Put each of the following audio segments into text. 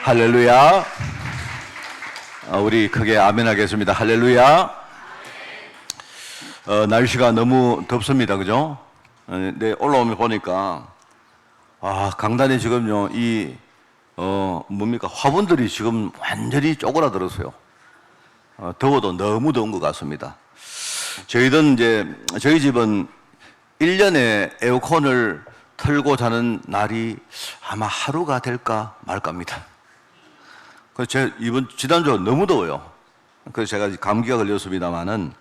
할렐루야. 우리 크게 아멘 하겠습니다. 할렐루야. 날씨가 너무 덥습니다. 그죠? 네, 올라오면 보니까 강단에 지금요 화분들이 지금 완전히 쪼그라들었어요. 더워도 너무 더운 것 같습니다. 저희 집은 1년에 에어컨을 틀고 자는 날이 아마 하루가 될까 말까입니다. 그래서 지난주 너무 더워요. 그래서 제가 감기가 걸렸습니다만은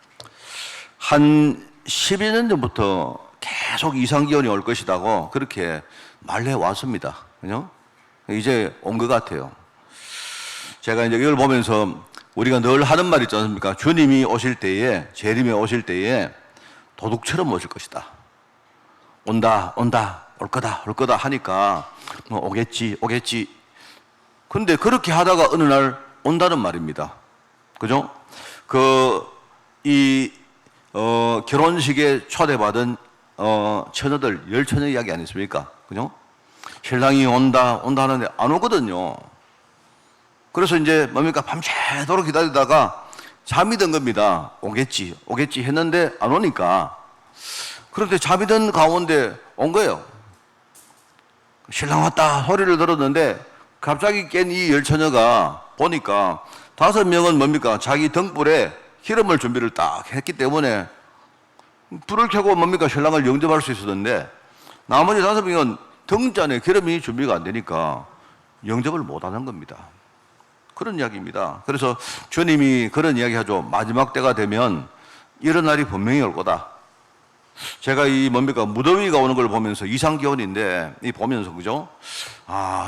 한 12년 전부터 계속 이상기온이 올 것이라고 그렇게 말해 왔습니다. 그죠? 이제 온 것 같아요. 제가 이제 이걸 보면서 우리가 늘 하는 말 있지 않습니까? 주님이 오실 때에, 재림에 오실 때에 도둑처럼 오실 것이다. 온다, 올 거다 하니까 오겠지. 근데 그렇게 하다가 어느 날 온다는 말입니다. 그죠? 결혼식에 초대받은 처녀들, 10처녀 이야기 아니십니까? 그죠? 신랑이 온다 하는데 안 오거든요. 그래서 이제 밤새도록 기다리다가 잠이 든 겁니다. 오겠지 했는데 안 오니까. 그런데 잠이 든 가운데 온 거예요. 신랑 왔다 소리를 들었는데 갑자기 깬 이 10처녀가 보니까 5명은 자기 등불에 기름을 준비를 딱 했기 때문에 불을 켜고 신랑을 영접할 수 있었는데 나머지 5명은 등잔에 기름이 준비가 안 되니까 영접을 못 하는 겁니다. 그런 이야기입니다. 그래서 주님이 그런 이야기 하죠. 마지막 때가 되면 이런 날이 분명히 올 거다. 제가 무더위가 오는 걸 보면서 이상기온인데 보면서 그죠?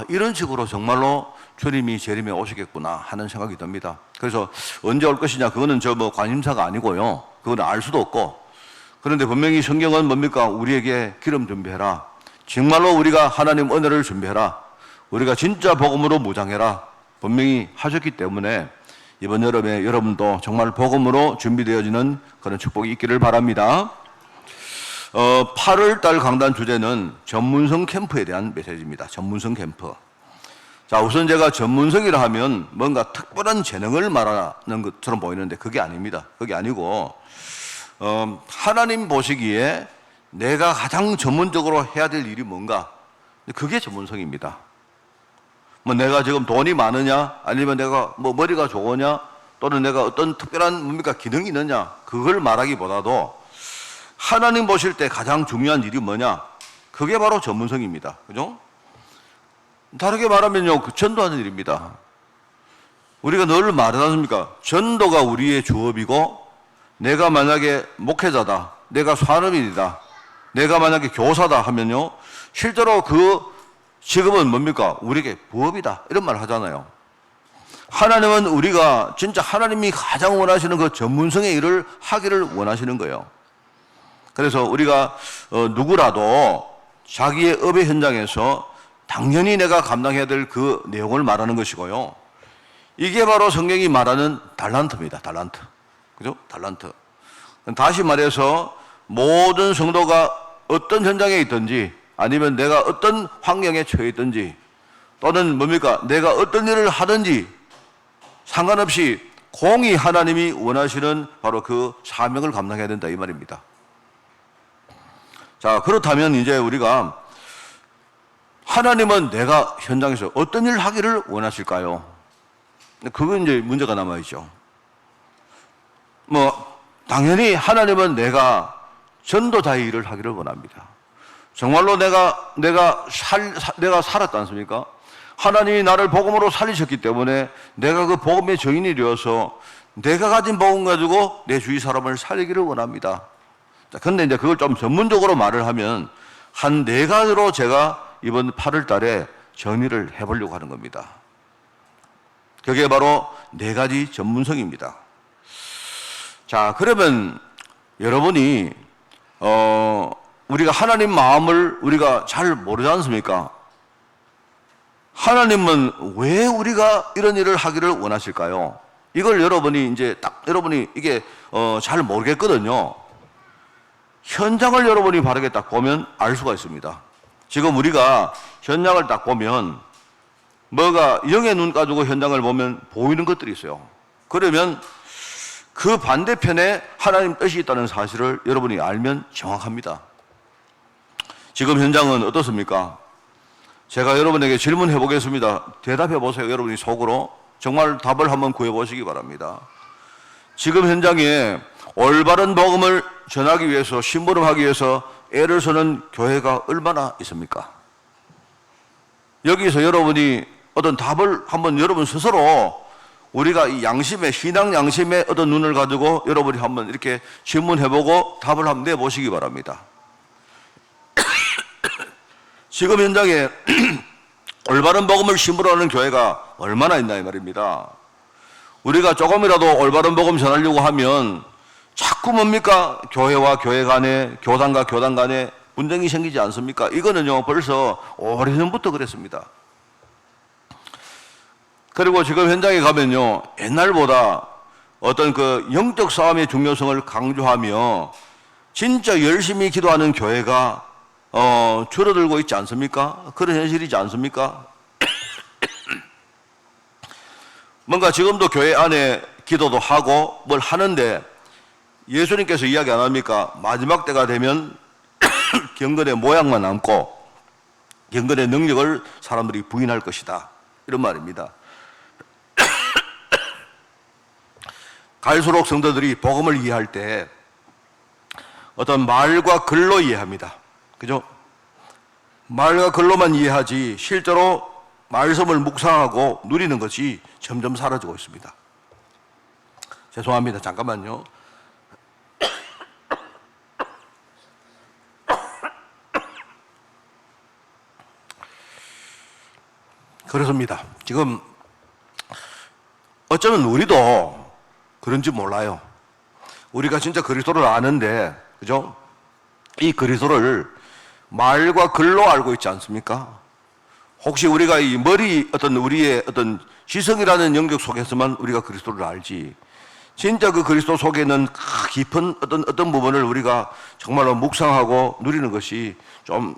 이런 식으로 정말로 주님이 재림에 오시겠구나 하는 생각이 듭니다. 그래서 언제 올 것이냐 그거는 관심사가 아니고요. 그건 알 수도 없고. 그런데 분명히 성경은 우리에게 기름 준비해라. 정말로 우리가 하나님 은혜를 준비해라. 우리가 진짜 복음으로 무장해라. 분명히 하셨기 때문에 이번 여름에 여러분도 정말 복음으로 준비되어지는 그런 축복이 있기를 바랍니다. 8월달 강단 주제는 전문성 캠프에 대한 메시지입니다. 전문성 캠프. 자, 우선 제가 전문성이라 하면 뭔가 특별한 재능을 말하는 것처럼 보이는데 그게 아닙니다. 그게 아니고 하나님 보시기에 내가 가장 전문적으로 해야 될 일이 뭔가, 그게 전문성입니다. 내가 지금 돈이 많으냐, 아니면 내가 머리가 좋으냐, 또는 내가 어떤 특별한 기능이 있느냐, 그걸 말하기보다도 하나님 보실 때 가장 중요한 일이 뭐냐, 그게 바로 전문성입니다. 그죠? 다르게 말하면요, 전도하는 일입니다. 우리가 늘 말하지 않습니까? 전도가 우리의 주업이고, 내가 만약에 목회자다, 내가 산업인이다, 내가 만약에 교사다 하면요, 실제로 그 직업은 우리에게 부업이다, 이런 말 하잖아요. 하나님은 우리가 진짜 하나님이 가장 원하시는 그 전문성의 일을 하기를 원하시는 거예요. 그래서 우리가 누구라도 자기의 업의 현장에서 당연히 내가 감당해야 될 그 내용을 말하는 것이고요. 이게 바로 성경이 말하는 달란트입니다. 달란트. 그죠? 달란트. 다시 말해서 모든 성도가 어떤 현장에 있든지, 아니면 내가 어떤 환경에 처해 있든지, 또는 내가 어떤 일을 하든지 상관없이 공히 하나님이 원하시는 바로 그 사명을 감당해야 된다, 이 말입니다. 자, 그렇다면 이제 우리가 하나님은 내가 현장에서 어떤 일을 하기를 원하실까요? 그건 이제 문제가 남아있죠. 당연히 하나님은 내가 전도자의 일을 하기를 원합니다. 정말로 내가 살았지 않습니까? 하나님이 나를 복음으로 살리셨기 때문에 내가 그 복음의 증인이 되어서 내가 가진 복음 가지고 내 주위 사람을 살리기를 원합니다. 자, 근데 이제 그걸 좀 전문적으로 말을 하면 한 4가지로 제가 이번 8월 달에 정리를 해보려고 하는 겁니다. 그게 바로 4가지 전문성입니다. 자, 그러면 여러분이 우리가 하나님 마음을 우리가 잘 모르지 않습니까? 하나님은 왜 우리가 이런 일을 하기를 원하실까요? 이걸 여러분이 이게 잘 모르겠거든요. 현장을 여러분이 바르게 딱 보면 알 수가 있습니다. 지금 우리가 현장을 딱 보면 뭐가 영의 눈 가지고 현장을 보면 보이는 것들이 있어요. 그러면 그 반대편에 하나님 뜻이 있다는 사실을 여러분이 알면 정확합니다. 지금 현장은 어떻습니까? 제가 여러분에게 질문해 보겠습니다. 대답해 보세요. 여러분이 속으로 정말 답을 한번 구해 보시기 바랍니다. 지금 현장에 올바른 복음을 전하기 위해서, 심부름하기 위해서 애를 쓰는 교회가 얼마나 있습니까? 여기서 여러분이 어떤 답을 한번 여러분 스스로, 우리가 이 양심의, 신앙 양심의 어떤 눈을 가지고 여러분이 한번 이렇게 질문해보고 답을 한번 내보시기 바랍니다. 지금 현장에 올바른 복음을 심부름하는 교회가 얼마나 있나 이 말입니다. 우리가 조금이라도 올바른 복음 전하려고 하면 자꾸 뭡니까? 교회와 교회 간에, 교단과 교단 간에 분쟁이 생기지 않습니까? 이거는요 벌써 오래전부터 그랬습니다. 그리고 지금 현장에 가면요 옛날보다 어떤 그 영적 싸움의 중요성을 강조하며 진짜 열심히 기도하는 교회가 줄어들고 있지 않습니까? 그런 현실이지 않습니까? 뭔가 지금도 교회 안에 기도도 하고 뭘 하는데 예수님께서 이야기 안 합니까? 마지막 때가 되면 경건의 모양만 남고 경건의 능력을 사람들이 부인할 것이다, 이런 말입니다. 갈수록 성도들이 복음을 이해할 때 어떤 말과 글로 이해합니다. 그죠? 말과 글로만 이해하지 실제로 말씀을 묵상하고 누리는 것이 점점 사라지고 있습니다. 죄송합니다. 잠깐만요. 그렇습니다. 지금 어쩌면 우리도 그런지 몰라요. 우리가 진짜 그리스도를 아는데, 그죠? 이 그리스도를 말과 글로 알고 있지 않습니까? 혹시 우리가 이 우리의 어떤 지성이라는 영역 속에서만 우리가 그리스도를 알지, 진짜 그 그리스도 속에는 깊은 어떤 부분을 우리가 정말로 묵상하고 누리는 것이 좀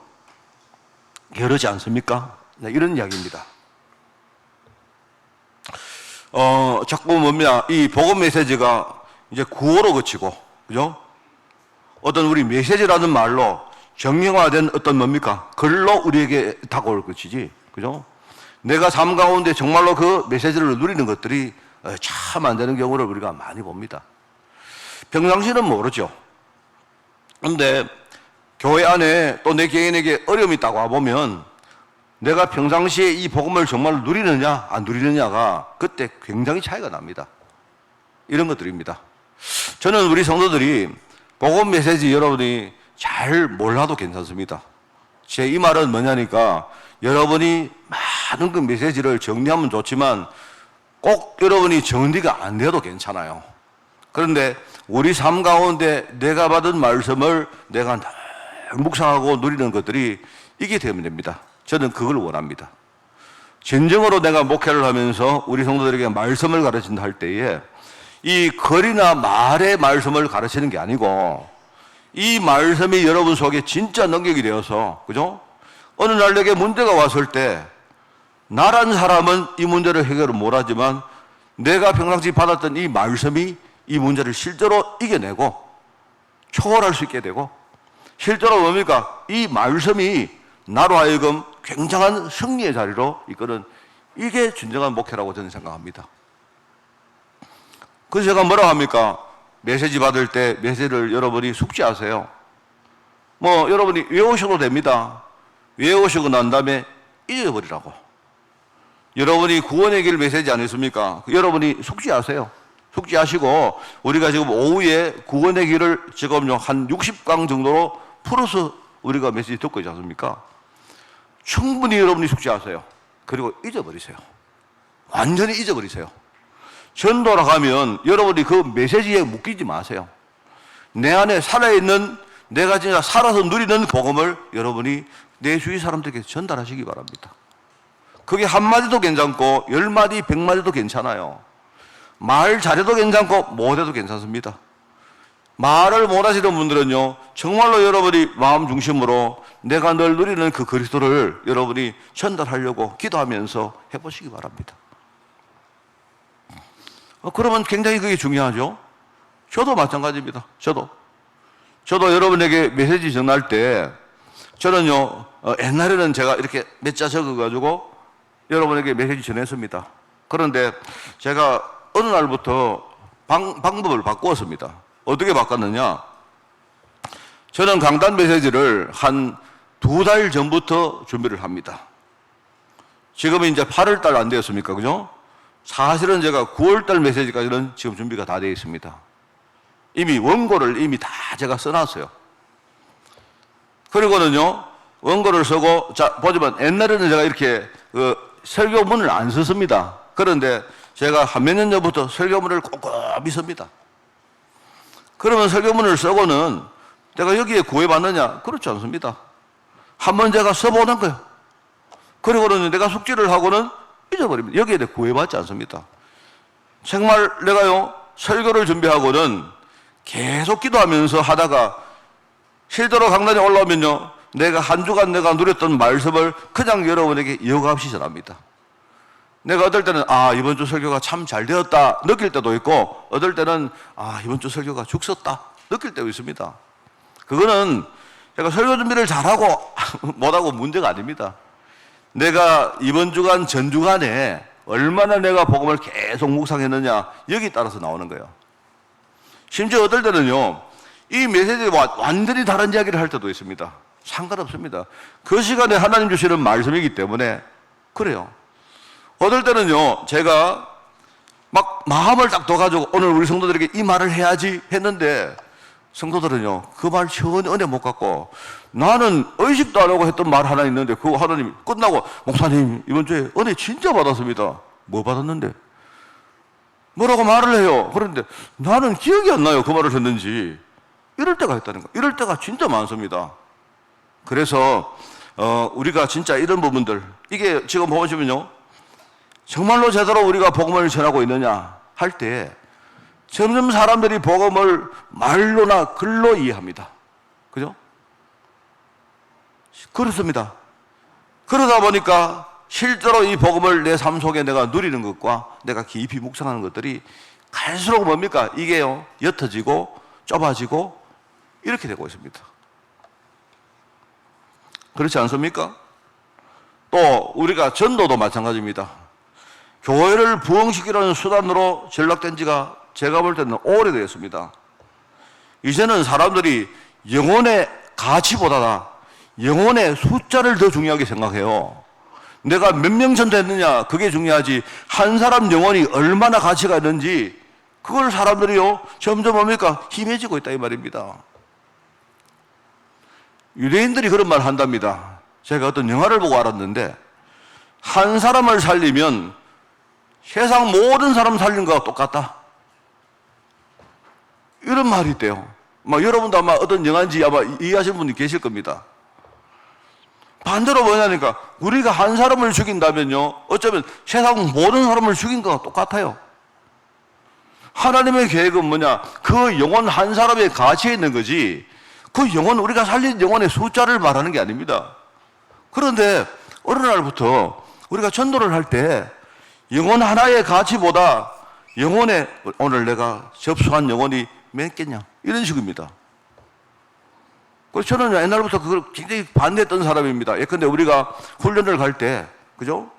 게으르지 않습니까? 네, 이런 이야기입니다. 자꾸 이 복음 메시지가 이제 구호로 그치고, 그죠? 어떤 우리 메시지라는 말로 정형화된 어떤 글로 우리에게 다가올 것이지, 그죠? 내가 삶 가운데 정말로 그 메시지를 누리는 것들이 참 안 되는 경우를 우리가 많이 봅니다. 평상시는 모르죠. 그런데 교회 안에 또 내 개인에게 어려움이 있다고 와보면 내가 평상시에 이 복음을 정말 누리느냐 안 누리느냐가 그때 굉장히 차이가 납니다. 이런 것들입니다. 저는 우리 성도들이 복음 메시지 여러분이 잘 몰라도 괜찮습니다. 제 이 말은 뭐냐니까, 여러분이 많은 그 메시지를 정리하면 좋지만 꼭 여러분이 정리가 안 돼도 괜찮아요. 그런데 우리 삶 가운데 내가 받은 말씀을 내가 묵상하고 누리는 것들이 이게 되면 됩니다. 저는 그걸 원합니다. 진정으로 내가 목회를 하면서 우리 성도들에게 말씀을 가르친다 할 때에 이 글이나 말의 말씀을 가르치는 게 아니고 이 말씀이 여러분 속에 진짜 능력이 되어서, 그죠? 어느 날 내게 문제가 왔을 때 나란 사람은 이 문제를 해결을 못하지만 내가 평상시 받았던 이 말씀이 이 문제를 실제로 이겨내고 초월할 수 있게 되고, 실제로 뭡니까? 이 말씀이 나로 하여금 굉장한 승리의 자리로 이끄는, 이게 진정한 목회라고 저는 생각합니다. 그래서 제가 뭐라고 합니까? 메시지 받을 때 메시지를 여러분이 숙지하세요. 여러분이 외우셔도 됩니다. 외우시고 난 다음에 잊어버리라고. 여러분이 구원의 길 메시지 아니십니까? 여러분이 숙지하세요. 숙지하시고, 우리가 지금 오후에 구원의 길을 지금 한 60강 정도로 풀어서 우리가 메시지 듣고 있지 않습니까? 충분히 여러분이 숙지하세요. 그리고 잊어버리세요. 완전히 잊어버리세요. 전도로 가면 여러분이 그 메시지에 묶이지 마세요. 내 안에 살아있는, 내가 진짜 살아서 누리는 복음을 여러분이 내 주위 사람들에게 전달하시기 바랍니다. 그게 한마디도 괜찮고 10마디, 100마디도 괜찮아요. 말 잘해도 괜찮고 못해도 괜찮습니다. 말을 못하시는 분들은요, 정말로 여러분이 마음 중심으로 내가 늘 누리는 그 그리스도를 여러분이 전달하려고 기도하면서 해보시기 바랍니다. 그러면 굉장히 그게 중요하죠. 저도 마찬가지입니다. 저도 여러분에게 메시지 전할 때 저는요, 옛날에는 제가 이렇게 몇 자 적어가지고 여러분에게 메시지 전했습니다. 그런데 제가 어느 날부터 방법을 바꾸었습니다. 어떻게 바꿨느냐? 저는 강단 메시지를 한 2달 전부터 준비를 합니다. 지금은 이제 8월달 안 되었습니까? 그죠? 사실은 제가 9월달 메시지까지는 지금 준비가 다 되어 있습니다. 이미 원고를 이미 다 제가 써놨어요. 그리고는요, 원고를 쓰고, 자, 보지만 옛날에는 제가 이렇게 설교문을 안 썼습니다. 그런데 제가 한 몇 년 전부터 설교문을 꼼꼼히 씁니다. 그러면 설교문을 쓰고는 내가 여기에 구애받느냐? 그렇지 않습니다. 한번 제가 써보는 거예요. 그리고는 내가 숙지를 하고는 잊어버립니다. 여기에 대해 구애받지 않습니다. 정말 내가요, 설교를 준비하고는 계속 기도하면서 하다가 실제로 강단에 올라오면요, 내가 한 주간 내가 누렸던 말씀을 그냥 여러분에게 이어가 없이 전합니다. 내가 어떨 때는 이번 주 설교가 참 잘 되었다 느낄 때도 있고, 어떨 때는 이번 주 설교가 죽었다 느낄 때도 있습니다. 그거는 제가 설교 준비를 잘하고 못하고 문제가 아닙니다. 내가 이번 주간 전주간에 얼마나 내가 복음을 계속 묵상했느냐, 여기 따라서 나오는 거예요. 심지어 어떨 때는요, 이 메시지와 완전히 다른 이야기를 할 때도 있습니다. 상관없습니다. 그 시간에 하나님 주시는 말씀이기 때문에 그래요. 어떨 때는요, 제가 막 마음을 딱 둬가지고 오늘 우리 성도들에게 이 말을 해야지 했는데, 성도들은요, 그 말 전혀 은혜 못 갖고, 나는 의식도 안 하고 했던 말 하나 있는데, 그거 하나님 끝나고, 목사님, 이번 주에 은혜 진짜 받았습니다. 뭐 받았는데? 뭐라고 말을 해요. 그런데 나는 기억이 안 나요. 그 말을 했는지. 이럴 때가 있다는 거. 이럴 때가 진짜 많습니다. 그래서, 우리가 진짜 이런 부분들, 이게 지금 보시면요, 정말로 제대로 우리가 복음을 전하고 있느냐 할 때, 점점 사람들이 복음을 말로나 글로 이해합니다. 그죠? 그렇습니다. 그러다 보니까 실제로 이 복음을 내 삶 속에 내가 누리는 것과 내가 깊이 묵상하는 것들이 갈수록 뭡니까? 이게요, 옅어지고 좁아지고 이렇게 되고 있습니다. 그렇지 않습니까? 또 우리가 전도도 마찬가지입니다. 교회를 부흥시키려는 수단으로 전락된 지가 제가 볼 때는 오래되었습니다. 이제는 사람들이 영혼의 가치보다 영혼의 숫자를 더 중요하게 생각해요. 내가 몇 명 전도했느냐, 그게 중요하지, 한 사람 영혼이 얼마나 가치가 있는지, 그걸 사람들이요, 점점 뭡니까? 힘해지고 있다, 이 말입니다. 유대인들이 그런 말 한답니다. 제가 어떤 영화를 보고 알았는데, 한 사람을 살리면 세상 모든 사람 살린 거와 똑같다, 이런 말이 있대요. 여러분도 아마 어떤 영화인지 아마 이해하시는 분이 계실 겁니다. 반대로 뭐냐니까, 우리가 한 사람을 죽인다면요, 어쩌면 세상 모든 사람을 죽인 거와 똑같아요. 하나님의 계획은 뭐냐? 그 영혼 한 사람의 가치에 있는 거지, 그 영혼, 우리가 살린 영혼의 숫자를 말하는 게 아닙니다. 그런데 어느 날부터 우리가 전도를 할 때 영혼 하나의 가치보다 영혼의, 오늘 내가 접수한 영혼이 몇 개냐, 이런 식입니다. 그래서 저는 옛날부터 그걸 굉장히 반대했던 사람입니다. 예컨대 우리가 훈련을 갈 때, 그죠?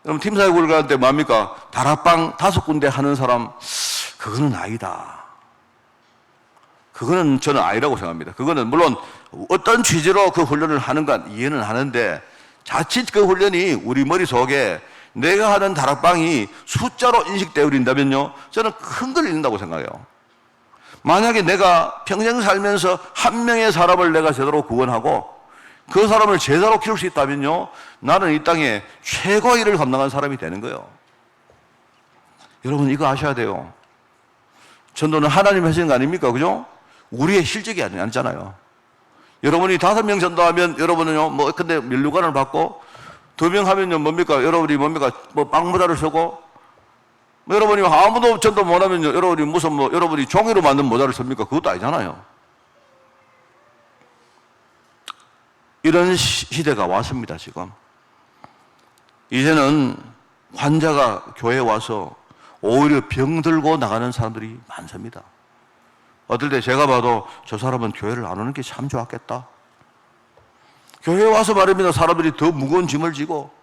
그럼 팀사역을 갈 때 뭡니까? 다락방 5군데 하는 사람, 그거는 아니다. 그거는 저는 아니라고 생각합니다. 그거는 물론 어떤 취지로 그 훈련을 하는가 이해는 하는데, 자칫 그 훈련이 우리 머릿속에 내가 하는 다락방이 숫자로 인식되어 버린다면요, 저는 큰 걸 잃는다고 생각해요. 만약에 내가 평생 살면서 한 명의 사람을 내가 제대로 구원하고 그 사람을 제대로 키울 수 있다면요, 나는 이 땅에 최고의 일을 감당한 사람이 되는 거예요. 여러분, 이거 아셔야 돼요. 전도는 하나님 하시는 거 아닙니까? 그죠? 우리의 실적이 아니잖아요. 여러분이 5명 전도하면 여러분은요, 근데 면류관을 받고, 2명 하면요, 뭡니까? 여러분이 뭡니까? 빵 모자를 쓰고, 여러분이 아무도 전도 못하면요, 여러분이 무슨 여러분이 종이로 만든 모자를 씁니까? 그것도 아니잖아요. 이런 시대가 왔습니다, 지금. 이제는 환자가 교회에 와서 오히려 병 들고 나가는 사람들이 많습니다. 어떨 때 제가 봐도 저 사람은 교회를 안 오는 게 참 좋았겠다. 교회에 와서 말입니다. 사람들이 더 무거운 짐을 지고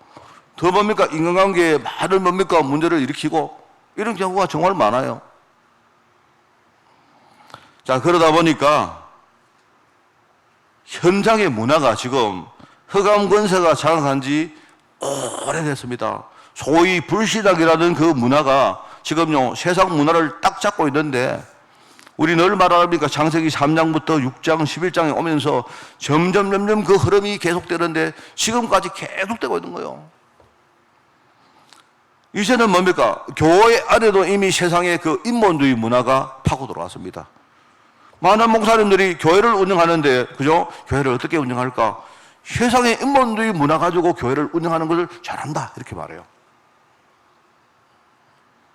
더 뭡니까? 인간관계에 많은 뭡니까? 문제를 일으키고 이런 경우가 정말 많아요. 자, 그러다 보니까 현장의 문화가 지금 흑암 권세가 장악한 지 오래됐습니다. 소위 불신앙이라는 그 문화가 지금요 세상 문화를 딱 잡고 있는데 우리 늘 말합니까? 창세기 3장부터 6장, 11장에 오면서 점점 그 흐름이 계속되는데 지금까지 계속되고 있는 거예요. 이제는 뭡니까? 교회 안에도 이미 세상의 그 인본주의 문화가 파고 들어왔습니다. 많은 목사님들이 교회를 운영하는데, 그죠? 교회를 어떻게 운영할까? 세상의 인본주의 문화 가지고 교회를 운영하는 것을 잘한다. 이렇게 말해요.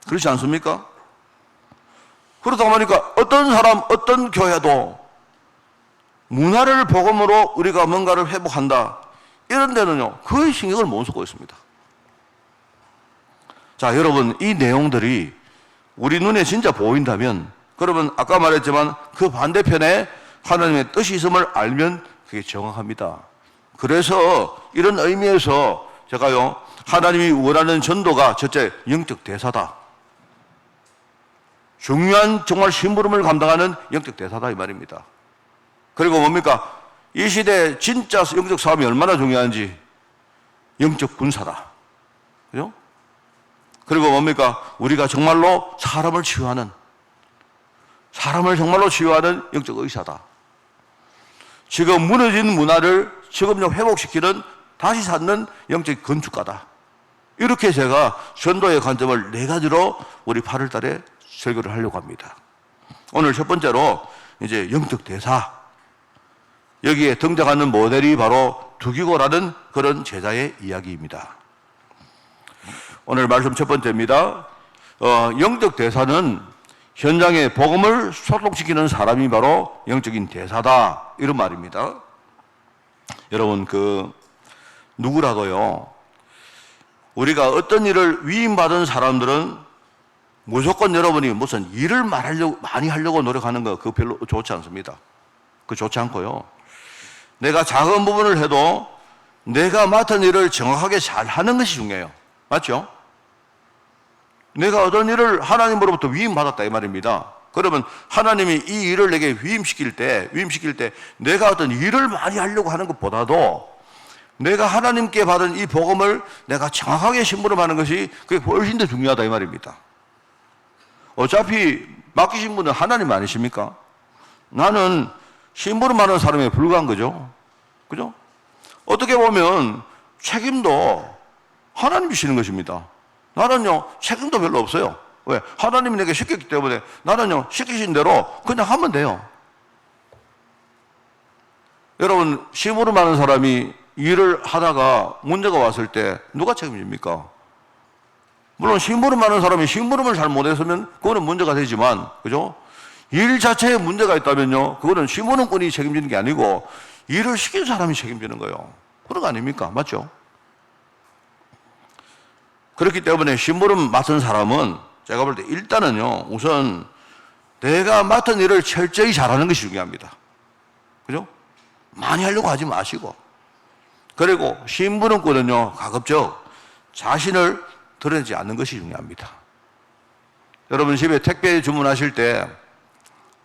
그렇지 않습니까? 그러다 보니까 어떤 사람, 어떤 교회도 문화를 복음으로 우리가 뭔가를 회복한다. 이런 데는요, 거의 신경을 못 쓰고 있습니다. 자, 여러분, 이 내용들이 우리 눈에 진짜 보인다면, 그러면 아까 말했지만 그 반대편에 하나님의 뜻이 있음을 알면 그게 정확합니다. 그래서 이런 의미에서 제가요, 하나님이 원하는 전도가 첫째, 영적 대사다. 중요한 정말 심부름을 감당하는 영적 대사다 이 말입니다. 그리고 뭡니까? 이 시대에 진짜 영적 사업이 얼마나 중요한지 영적 군사다. 그죠? 그리고 뭡니까? 우리가 정말로 사람을 정말로 치유하는 영적 의사다. 지금 무너진 문화를 지금요 회복시키는 다시 찾는 영적 건축가다. 이렇게 제가 전도의 관점을 4가지로 우리 8월 달에 설교를 하려고 합니다. 오늘 첫 번째로 이제 영적 대사. 여기에 등장하는 모델이 바로 두기고라는 그런 제자의 이야기입니다. 오늘 말씀 첫 번째입니다. 영적 대사는 현장에 복음을 소통시키는 사람이 바로 영적인 대사다. 이런 말입니다. 여러분, 누구라도요, 우리가 어떤 일을 위임받은 사람들은 무조건 여러분이 무슨 일을 많이 하려고 노력하는 거 그거 별로 좋지 않습니다. 그거 좋지 않고요. 내가 작은 부분을 해도 내가 맡은 일을 정확하게 잘 하는 것이 중요해요. 맞죠? 내가 어떤 일을 하나님으로부터 위임받았다 이 말입니다. 그러면 하나님이 이 일을 내게 위임시킬 때 내가 어떤 일을 많이 하려고 하는 것보다도 내가 하나님께 받은 이 복음을 내가 정확하게 심부름하는 것이 그게 훨씬 더 중요하다 이 말입니다. 어차피 맡기신 분은 하나님 아니십니까? 나는 심부름하는 사람에 불과한 거죠. 그죠? 어떻게 보면 책임도 하나님 주시는 것입니다. 나는요, 책임도 별로 없어요. 왜? 하나님이 내게 시켰기 때문에 나는요, 시키신 대로 그냥 하면 돼요. 여러분, 심부름하는 사람이 일을 하다가 문제가 왔을 때 누가 책임집니까? 물론 심부름하는 사람이 심부름을 잘 못했으면 그거는 문제가 되지만, 그죠? 일 자체에 문제가 있다면요, 그거는 심부름꾼이 책임지는 게 아니고 일을 시킨 사람이 책임지는 거예요. 그런 거 아닙니까? 맞죠? 그렇기 때문에 심부름 맡은 사람은 제가 볼 때 일단은요, 우선 내가 맡은 일을 철저히 잘하는 것이 중요합니다. 그죠? 많이 하려고 하지 마시고. 그리고 심부름꾼은요, 가급적 자신을 드러내지 않는 것이 중요합니다. 여러분 집에 택배 주문하실 때,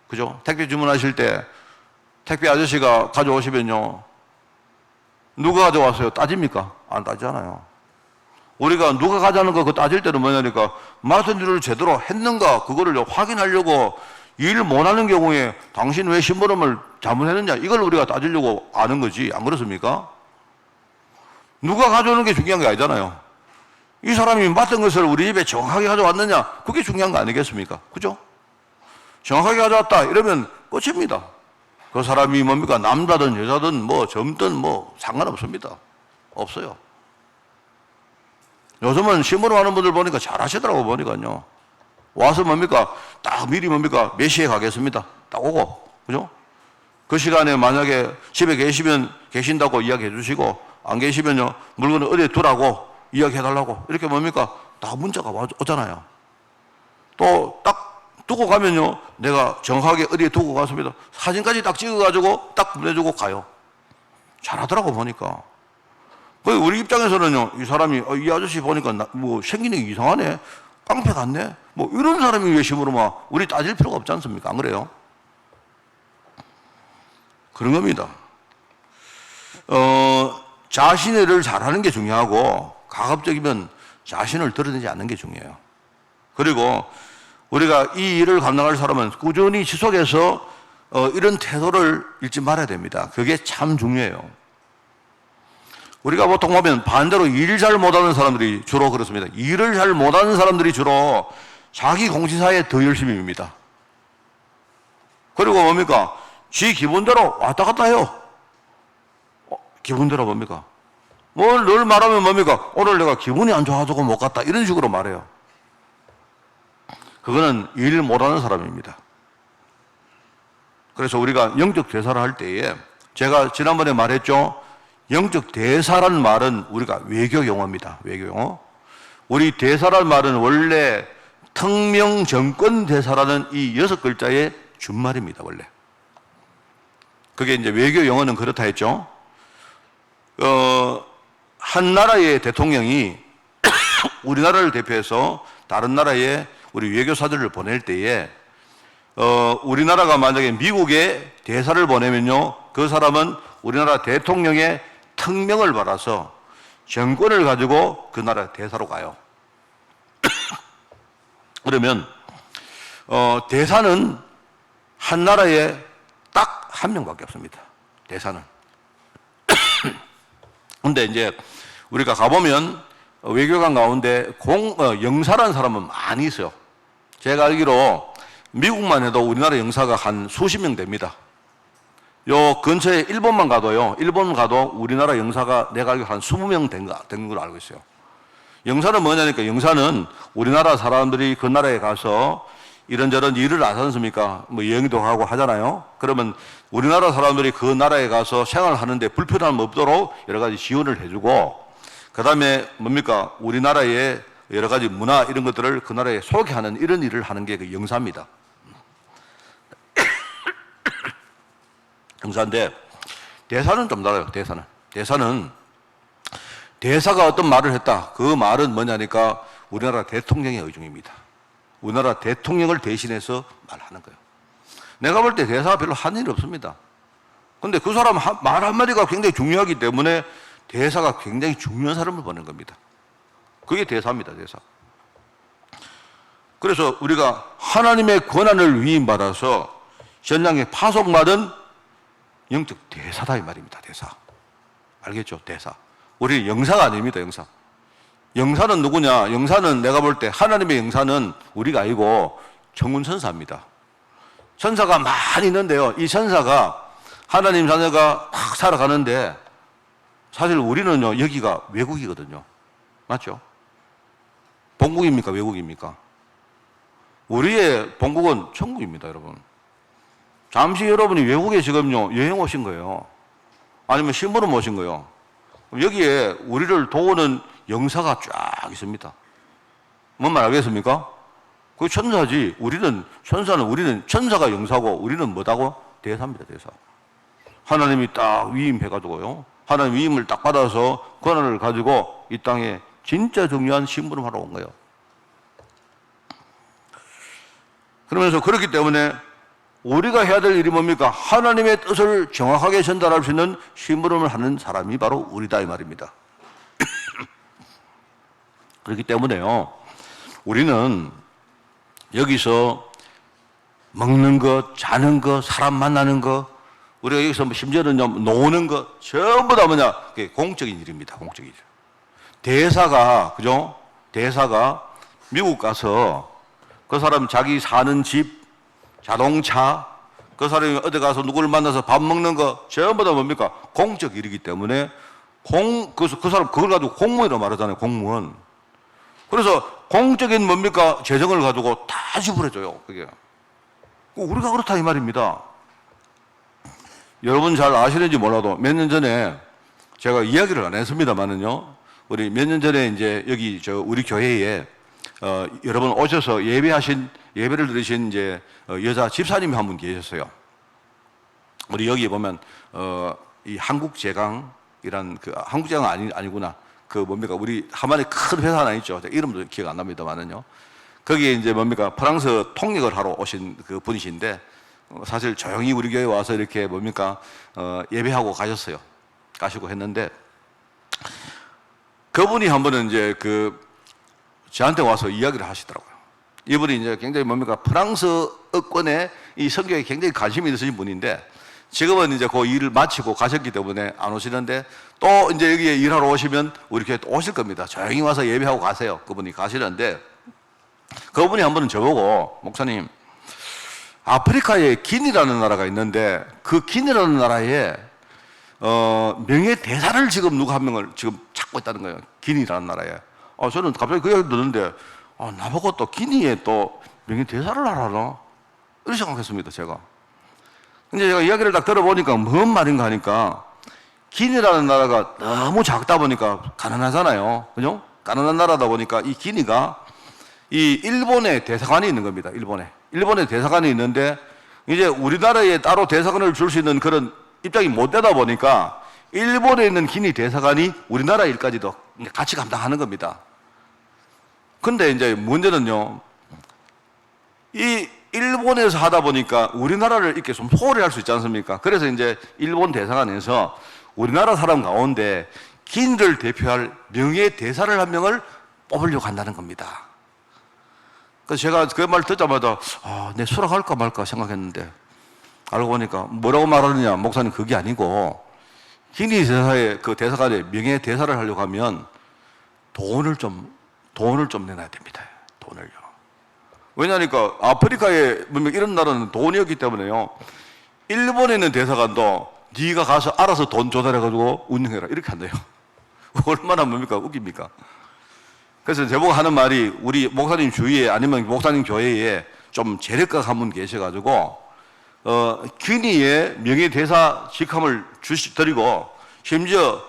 그죠? 택배 주문하실 때 택배 아저씨가 가져오시면요, 누가 가져왔어요? 따집니까? 안 따지잖아요. 우리가 누가 가져가는 거 그거 따질 때는 뭐냐니까 맡은 일을 제대로 했는가 그거를 확인하려고 일 못하는 경우에 당신 왜 심부름을 잘못했느냐 이걸 우리가 따지려고 아는 거지, 안 그렇습니까? 누가 가져오는 게 중요한 게 아니잖아요. 이 사람이 맡은 것을 우리 집에 정확하게 가져왔느냐 그게 중요한 거 아니겠습니까? 그죠? 정확하게 가져왔다 이러면 끝입니다. 그 사람이 뭡니까? 남자든 여자든 뭐 젊든 뭐 상관없습니다. 없어요. 요즘은 심부름하는 분들 보니까 잘하시더라고. 보니까요, 와서 뭡니까? 딱 미리 뭡니까? 몇 시에 가겠습니다. 딱 오고, 그죠? 그 시간에 만약에 집에 계신다고 이야기해 주시고, 안 계시면요, 물건을 어디에 두라고 이야기해 달라고. 이렇게 뭡니까? 다 문자가 오잖아요. 또 딱 두고 가면요, 내가 정확하게 어디에 두고 갔습니다. 사진까지 딱 찍어가지고 딱 보내주고 가요. 잘하더라고, 보니까. 우리 입장에서는요, 이 사람이, 이 아저씨 보니까 뭐 생긴 게 이상하네. 깡패 같네. 뭐 이런 사람이 왜 심으로 우리 따질 필요가 없지 않습니까? 안 그래요? 그런 겁니다. 자신의 일을 잘하는 게 중요하고, 가급적이면 자신을 드러내지 않는 게 중요해요. 그리고 우리가 이 일을 감당할 사람은 꾸준히 지속해서 이런 태도를 잃지 말아야 됩니다. 그게 참 중요해요. 우리가 보통 보면 반대로 일 잘 못하는 사람들이 주로 그렇습니다. 일을 잘 못하는 사람들이 주로 자기 공시사에 더 열심히 입니다. 그리고 뭡니까? 지 기분대로 왔다 갔다 해요. 기분대로 뭡니까? 뭘 늘 말하면 뭡니까? 오늘 내가 기분이 안 좋아가지고 못 갔다. 이런 식으로 말해요. 그거는 일 못하는 사람입니다. 그래서 우리가 영적 대사를 할 때에 제가 지난번에 말했죠. 영적 대사라는 말은 우리가 외교 용어입니다. 외교 용어. 우리 대사라는 말은 원래 특명정권 대사라는 이 6글자의 준말입니다. 원래. 그게 이제 외교 용어는 그렇다 했죠. 한 나라의 대통령이 우리나라를 대표해서 다른 나라에 우리 외교사들을 보낼 때에 우리나라가 만약에 미국에 대사를 보내면요, 그 사람은 우리나라 대통령의 특명을 받아서 정권을 가지고 그 나라 대사로 가요. 그러면 대사는 한 나라에 딱 한 명밖에 없습니다. 대사는. 근데 이제 우리가 가보면 외교관 가운데 영사라는 사람은 많이 있어요. 제가 알기로 미국만 해도 우리나라 영사가 한 수십 명 됩니다. 요 근처에 일본만 가도요, 일본 가도 우리나라 영사가 내가 알기로 한 20명 된 걸로 알고 있어요. 영사는 뭐냐니까, 영사는 우리나라 사람들이 그 나라에 가서 이런저런 일을 하지 않습니까? 뭐 여행도 하고 하잖아요. 그러면 우리나라 사람들이 그 나라에 가서 생활하는데 불편함 없도록 여러 가지 지원을 해주고, 그 다음에 뭡니까? 우리나라의 여러 가지 문화 이런 것들을 그 나라에 소개하는 이런 일을 하는 게 그 영사입니다. 영사인데 대사는 좀 달라요. 대사가 어떤 말을 했다. 그 말은 뭐냐니까 우리나라 대통령의 의중입니다. 우리나라 대통령을 대신해서 말하는 거예요. 내가 볼 때 대사가 별로 한 일이 없습니다. 근데 그 사람 말 한마디가 굉장히 중요하기 때문에 대사가 굉장히 중요한 사람을 보낸 겁니다. 그게 대사입니다, 대사. 그래서 우리가 하나님의 권한을 위임받아서 전장의 파송받은 영적 대사다 이 말입니다, 대사. 알겠죠? 대사. 우리 영사가 아닙니다, 영사. 영사는 누구냐? 영사는 내가 볼 때 하나님의 영사는 우리가 아니고 천군천사입니다. 천사가 많이 있는데요. 이 천사가 하나님 자녀가 막 살아가는데 사실 우리는요, 여기가 외국이거든요. 맞죠? 본국입니까? 외국입니까? 우리의 본국은 천국입니다, 여러분. 잠시 여러분이 외국에 지금요, 여행 오신 거예요. 아니면 신부름 오신 거예요. 여기에 우리를 도우는 영사가 쫙 있습니다. 뭔 말 알겠습니까? 그 천사지. 우리는 천사가 영사고 우리는 뭐다고? 대사입니다, 대사. 하나님이 딱 위임해가지고요. 하나님 위임을 딱 받아서 권한을 가지고 이 땅에 진짜 중요한 심부름 하러 온 거예요. 그러면서 그렇기 때문에 우리가 해야 될 일이 뭡니까? 하나님의 뜻을 정확하게 전달할 수 있는 심부름을 하는 사람이 바로 우리다 이 말입니다. 그렇기 때문에요, 우리는 여기서 먹는 것, 자는 것, 사람 만나는 것, 우리가 여기서 심지어는 노는 것, 전부 다 뭐냐? 그게 공적인 일입니다, 공적인 일. 대사가, 그죠? 대사가 미국 가서 그 사람 자기 사는 집, 자동차, 그 사람이 어디 가서 누구를 만나서 밥 먹는 거 전부 다 뭡니까? 공적 일이기 때문에 그 사람 그걸 가지고 공무원이라고 말하잖아요, 공무원. 그래서 공적인 뭡니까? 재정을 가지고 다 지불해줘요, 그게. 우리가 그렇다 이 말입니다. 여러분 잘 아시는지 몰라도 몇 년 전에 제가 이야기를 안 했습니다만은요, 우리 몇 년 전에 이제 여기 우리 교회에 여러분 오셔서 예배를 드리신 이제 여자 집사님이 한 분 계셨어요. 우리 여기 보면 이 한국제강이란 그 한국제강 아니구나. 그 뭡니까, 우리 하만에 큰 회사 하나 있죠. 이름도 기억 안 납니다만은요. 거기에 이제 뭡니까, 프랑스 통역을 하러 오신 그 분이신데 사실 조용히 우리 교회 와서 이렇게 뭡니까 예배하고 가시고 했는데, 그분이 한 번은 이제 저한테 와서 이야기를 하시더라고요. 이분이 이제 굉장히 뭡니까 프랑스어권에 이 성경에 굉장히 관심이 있으신 분인데, 지금은 이제 그 일을 마치고 가셨기 때문에 안 오시는데, 또 이제 여기에 일하러 오시면 우리 교회 또 오실 겁니다. 조용히 와서 예배하고 가세요. 그분이 가시는데, 그분이 한 번은 저보고, 목사님, 아프리카에 기니라는 나라가 있는데 그 기니라는 나라에 명예 대사를 지금 누가 한 명을 지금 찾고 있다는 거예요. 기니라는 나라에. 저는 갑자기 그 이야기 듣는데 나보고 또 기니에 또 명예 대사를 하라나? 이렇게 생각했습니다, 제가. 근데 제가 이야기를 딱 들어보니까 뭔 말인가 하니까, 기니라는 나라가 너무 작다 보니까 가난하잖아요. 그죠? 가난한 나라다 보니까 이 기니가 이 일본의 대사관이 있는 겁니다. 일본의 대사관이 있는데, 이제 우리나라에 따로 대사관을 줄 수 있는 그런 입장이 못 되다 보니까 일본에 있는 기니 대사관이 우리나라 일까지도 같이 감당하는 겁니다. 근데 이제 문제는요, 이 일본에서 하다 보니까 우리나라를 이렇게 좀 소홀히 할 수 있지 않습니까? 그래서 이제 일본 대사관에서 우리나라 사람 가운데 기니를 대표할 명예 대사를 한 명을 뽑으려고 한다는 겁니다. 그래서 제가 그 말 듣자마자 내 수락할까 말까 생각했는데, 알고 보니까 뭐라고 말하느냐, 목사님 그게 아니고 기니 대사의 그 대사관에 명예 대사를 하려고 하면 돈을 좀 내놔야 됩니다. 돈을요. 왜냐니까 아프리카에 이런 나라는 돈이 없기 때문에요. 일본에 있는 대사관도 네가 가서 알아서 돈 조달해가지고 운영해라 이렇게 한대요. 얼마나 웃깁니까? 그래서 제보고 하는 말이, 우리 목사님 주위에 아니면 목사님 교회에 좀 재력가 한 분 계셔가지고 기니의 명예대사 직함을 드리고 심지어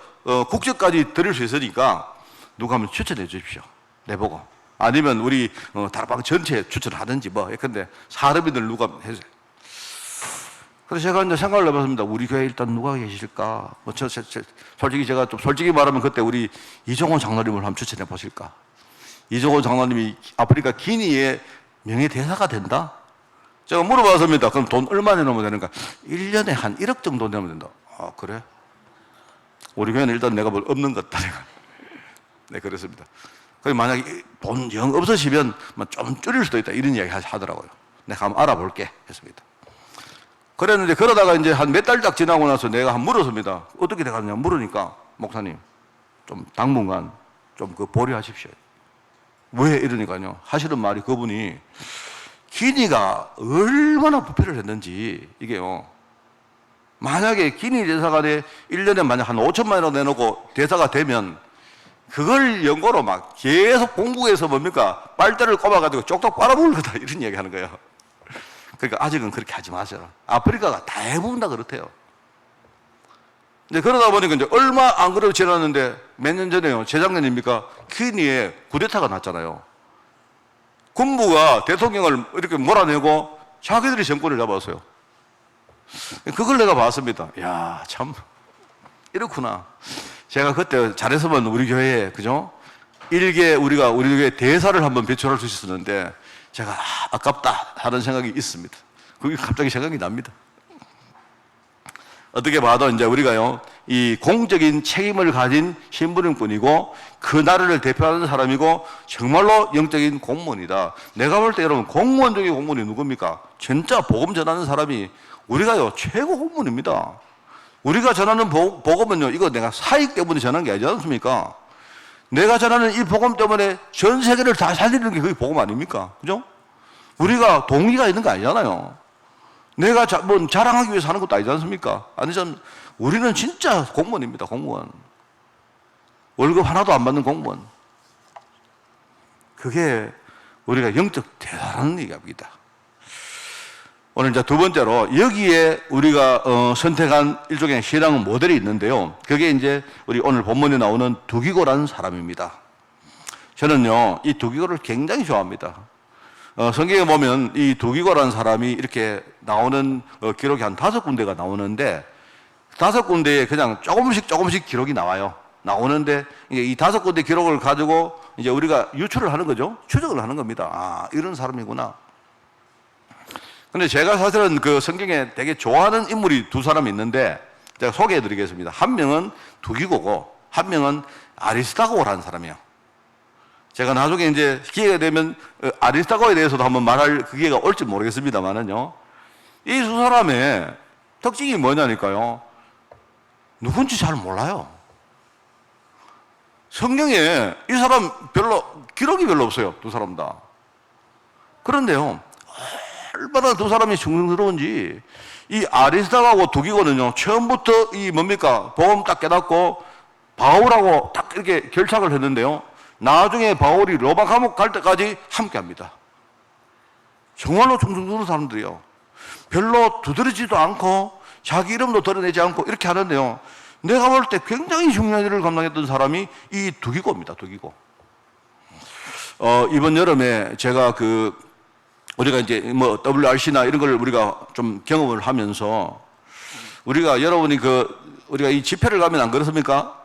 국적까지 드릴 수 있으니까 누가 한번 추천해 주십시오. 내보고. 아니면 우리 다락방 전체 추천하든지 뭐. 근데 사람이들 누가 해주세요. 그래서 제가 이제 생각을 해봤습니다. 우리 교회에 일단 누가 계실까? 솔직히 제가 좀 솔직히 말하면 그때 우리 이종호 장로님을 한번 추천해 보실까? 이종호 장로님이 아프리카 기니의 명예대사가 된다? 제가 물어봤습니다. 그럼 돈 얼마 내놓으면 되는가? 1년에 한 1억 정도 내면 된다. 그래? 우리 교회는 일단 내가 뭘 없는 것 같다. 네, 그렇습니다. 그리고 만약에 돈 영 없으시면 좀 줄일 수도 있다. 이런 이야기 하더라고요. 내가 한번 알아볼게. 했습니다. 그랬는데 그러다가 이제 한 몇 달 딱 지나고 나서 내가 한번 물었습니다. 어떻게 돼가느냐 물으니까, 목사님, 좀 당분간 좀 보류하십시오. 왜 이러니까요. 하시는 말이, 그분이 기니가 얼마나 부패를 했는지, 이게요. 만약에 기니 대사관에 1년에 만약 한 5천만 원 내놓고 대사가 되면 그걸 연고로 막 계속 본국에서 빨대를 꼽아가지고 쪽쪽 빨아먹을 거다. 이런 이야기 하는 거예요. 그러니까 아직은 그렇게 하지 마세요. 아프리카가 대부분 다 그렇대요. 이제 그러다 보니까 이제 얼마 안 그러고 지났는데 몇 년 전에요. 재작년입니까? 기니에 쿠데타가 났잖아요. 군부가 대통령을 이렇게 몰아내고 자기들이 정권을 잡았어요. 그걸 내가 봤습니다. 야, 참 이렇구나. 제가 그때 잘했으면 우리 교회에, 그죠? 일개 우리 교회 대사를 한번 배출할 수 있었는데 제가 아깝다 하는 생각이 있습니다. 그게 갑자기 생각이 납니다. 어떻게 봐도 이제 우리가요, 이 공적인 책임을 가진 신분일 뿐이고 그 나라를 대표하는 사람이고 정말로 영적인 공무원이다. 내가 볼 때 여러분, 공무원 중에 공무원이 누굽니까? 진짜 복음 전하는 사람이 우리가요 최고 공무원입니다. 우리가 전하는 복음은요, 이거 내가 사익 때문에 전하는 게 아니지 않습니까? 내가 전하는 이 복음 때문에 전 세계를 다 살리는 게 그게 복음 아닙니까? 그죠? 우리가 동의가 있는 거 아니잖아요. 내가 자랑하기 위해서 하는 것도 아니지 않습니까? 아니잖아요. 우리는 진짜 공무원입니다, 공무원. 월급 하나도 안 받는 공무원. 그게 우리가 영적 대단한 얘기입니다. 오늘 이제 두 번째로 여기에 우리가 선택한 일종의 신앙 모델이 있는데요. 그게 이제 우리 오늘 본문에 나오는 두기고라는 사람입니다. 저는요, 이 두기고를 굉장히 좋아합니다. 성경에 보면 이 두기고라는 사람이 이렇게 나오는 기록이 한 5군데가 나오는데 5군데에 그냥 조금씩 기록이 나오는데 이 5군데 기록을 가지고 이제 우리가 유추를 하는 거죠. 추적을 하는 겁니다. 아, 이런 사람이구나. 근데 제가 사실은 그 성경에 되게 좋아하는 인물이 두 사람이 있는데 제가 소개해 드리겠습니다. 한 명은 두기고고 한 명은 아리스타고라는 사람이에요. 제가 나중에 이제 기회가 되면 아리스타고에 대해서도 한번 말할 그 기회가 올지 모르겠습니다만은요. 이 두 사람의 특징이 뭐냐니까요. 누군지 잘 몰라요. 성경에 이 사람 기록이 별로 없어요. 두 사람 다. 그런데요. 얼마나 두 사람이 충성스러운지 이 아리스타고하고 두기고는요. 처음부터 이 뭡니까? 복음 딱 깨닫고 바울하고 딱 이렇게 결착을 했는데요. 나중에 바울이 로마 감옥 갈 때까지 함께 합니다. 정말로 충성스러운 사람들이요. 별로 두드리지도 않고 자기 이름도 드러내지 않고 이렇게 하는데요. 내가 볼 때 굉장히 중요한 일을 감당했던 사람이 이 두기고입니다. 두기고. 이번 여름에 제가 우리가 이제 뭐 WRC나 이런 걸 우리가 좀 경험을 하면서 우리가 여러분이 우리가 이 집회를 가면 안 그렇습니까?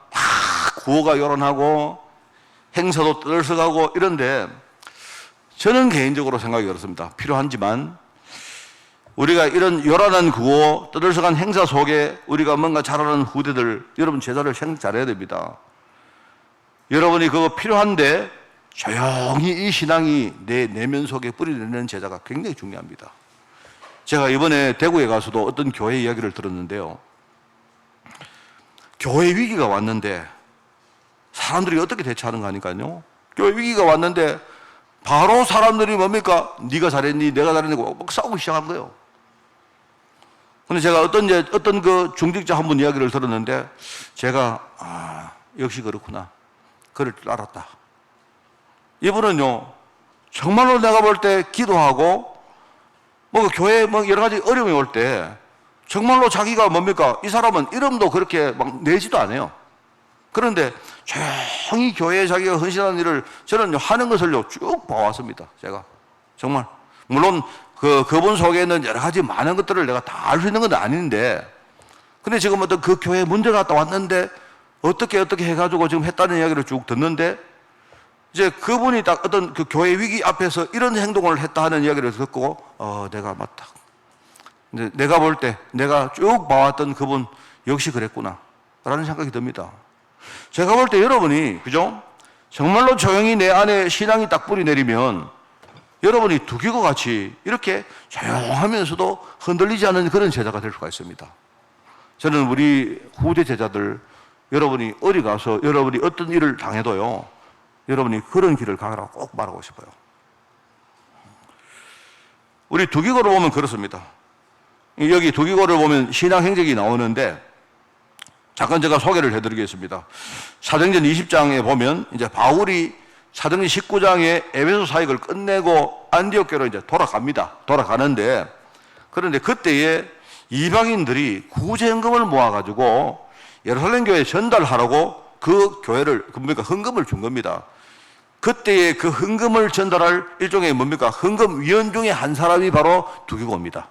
구호가 요란하고 행사도 떠들썩하고 이런데 저는 개인적으로 생각이 그렇습니다. 필요한지만 우리가 이런 요란한 구호, 떠들썩한 행사 속에 우리가 뭔가 잘하는 후대들, 여러분 제자를 잘해야 됩니다. 여러분이 그거 필요한데 조용히 이 신앙이 내 내면 속에 뿌리내는 제자가 굉장히 중요합니다. 제가 이번에 대구에 가서도 어떤 교회 이야기를 들었는데요. 교회 위기가 왔는데 사람들이 어떻게 대처하는가 하니까요. 교회 위기가 왔는데 바로 사람들이 뭡니까? 네가 잘했니? 내가 잘했니? 막 싸우기 시작한 거예요. 근데 제가 어떤 그 중직자 한 분 이야기를 들었는데 제가 역시 그렇구나. 그럴 줄 알았다. 이분은요, 정말로 내가 볼 때 기도하고 뭐 교회에 뭐 여러 가지 어려움이 올 때 정말로 자기가 뭡니까? 이 사람은 이름도 그렇게 막 내지도 않아요. 그런데 조용히 교회에 자기가 헌신하는 일을 저는 하는 것을요 쭉 봐왔습니다. 제가 정말 물론 그분 속에는 여러 가지 많은 것들을 내가 다 알 수 있는 건 아닌데, 근데 지금 어떤 그 교회에 문제가 갔다 왔는데 어떻게 해가지고 지금 했다는 이야기를 쭉 듣는데 이제 그분이 딱 어떤 그 교회 위기 앞에서 이런 행동을 했다 하는 이야기를 듣고 내가 맞다. 근데 내가 볼 때 내가 쭉 봐왔던 그분 역시 그랬구나 라는 생각이 듭니다. 제가 볼 때 여러분이 그죠? 정말로 조용히 내 안에 신앙이 딱 뿌리 내리면 여러분이 두기고 같이 이렇게 조용하면서도 흔들리지 않는 그런 제자가 될 수가 있습니다. 저는 우리 후대 제자들 여러분이 어디 가서 여러분이 어떤 일을 당해도요 여러분이 그런 길을 가라고 꼭 말하고 싶어요. 우리 두기고를 보면 그렇습니다. 여기 두기고를 보면 신앙 행적이 나오는데 잠깐 제가 소개를 해드리겠습니다. 사도행전 20장에 보면 이제 바울이 사도행전 19장에 에베소 사역을 끝내고 안디옥교로 이제 돌아가는데 그런데 그때에 이방인들이 구제헌금을 모아가지고 예루살렘 교회에 전달하라고 그 교회를 그러니까 헌금을 준 겁니다. 그때에 그 헌금을 전달할 일종의 뭡니까? 헌금 위원 중에 한 사람이 바로 두기고입니다.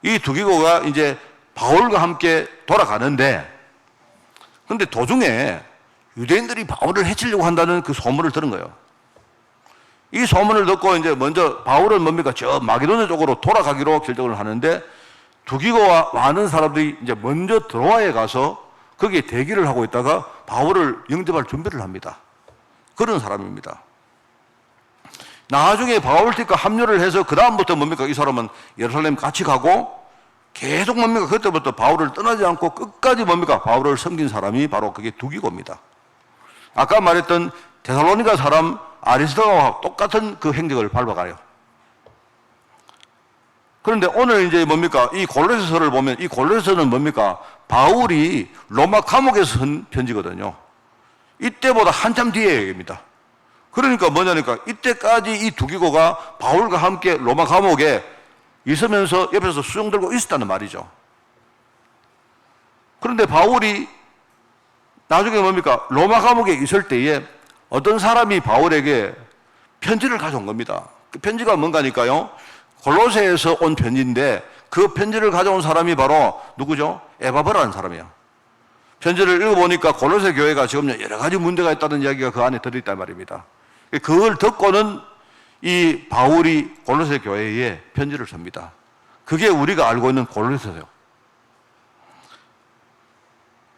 이 두기고가 이제 바울과 함께 돌아가는데 근데 도중에 유대인들이 바울을 해치려고 한다는 그 소문을 들은 거예요. 이 소문을 듣고 이제 먼저 바울은 뭡니까? 저 마게도냐 쪽으로 돌아가기로 결정을 하는데 두기고와 많은 사람들이 이제 먼저 드로아에 가서 거기에 대기를 하고 있다가 바울을 영접할 준비를 합니다. 그런 사람입니다. 나중에 바울 팀과 합류를 해서 그 다음부터 뭡니까? 이 사람은 예루살렘 같이 가고 계속 뭡니까? 그때부터 바울을 떠나지 않고 끝까지 뭡니까? 바울을 섬긴 사람이 바로 그게 두기고입니다. 아까 말했던 데살로니가 사람 아리스타고와 똑같은 그 행적을 밟아가요. 그런데 오늘 이제 뭡니까? 이 골로새서를 보면 이 골로새서는 뭡니까? 바울이 로마 감옥에서 쓴 편지거든요. 이때보다 한참 뒤에 얘기입니다. 그러니까 뭐냐니까 이때까지 이 두기고가 바울과 함께 로마 감옥에 있으면서 옆에서 수종 들고 있었다는 말이죠. 그런데 바울이 나중에 뭡니까? 로마 감옥에 있을 때에 어떤 사람이 바울에게 편지를 가져온 겁니다. 그 편지가 뭔가니까요, 골로새에서 온 편지인데 그 편지를 가져온 사람이 바로 누구죠? 에바브라는 사람이에요. 편지를 읽어보니까 골로새 교회가 지금 여러 가지 문제가 있다는 이야기가 그 안에 들어있단 말입니다. 그걸 듣고는 이 바울이 골로새 교회에 편지를 씁니다. 그게 우리가 알고 있는 골로새서요.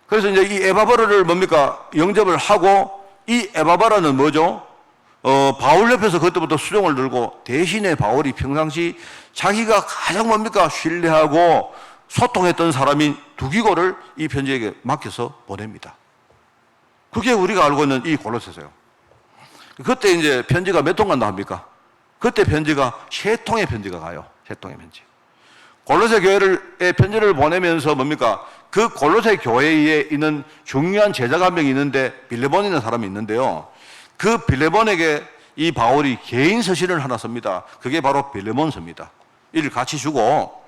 그래서 이제 이 에바브라를 뭡니까? 영접을 하고, 이 에바브라는 뭐죠? 바울 옆에서 그때부터 수종을 들고 대신에 바울이 평상시 자기가 가장 뭡니까? 신뢰하고 소통했던 사람인 두기고를 이 편지에게 맡겨서 보냅니다. 그게 우리가 알고 있는 이 골로새서요. 그때 이제 편지가 몇 통 간다 합니까? 그때 편지가 3통의 편지가 가요. 3통의 편지. 골로새 교회에 편지를 보내면서 뭡니까? 그 골로새 교회에 있는 중요한 제자가 한 명이 있는데 빌레몬이라는 사람이 있는데요. 그 빌레몬에게 이 바울이 개인 서신을 하나 씁니다. 그게 바로 빌레몬서입니다. 이를 같이 주고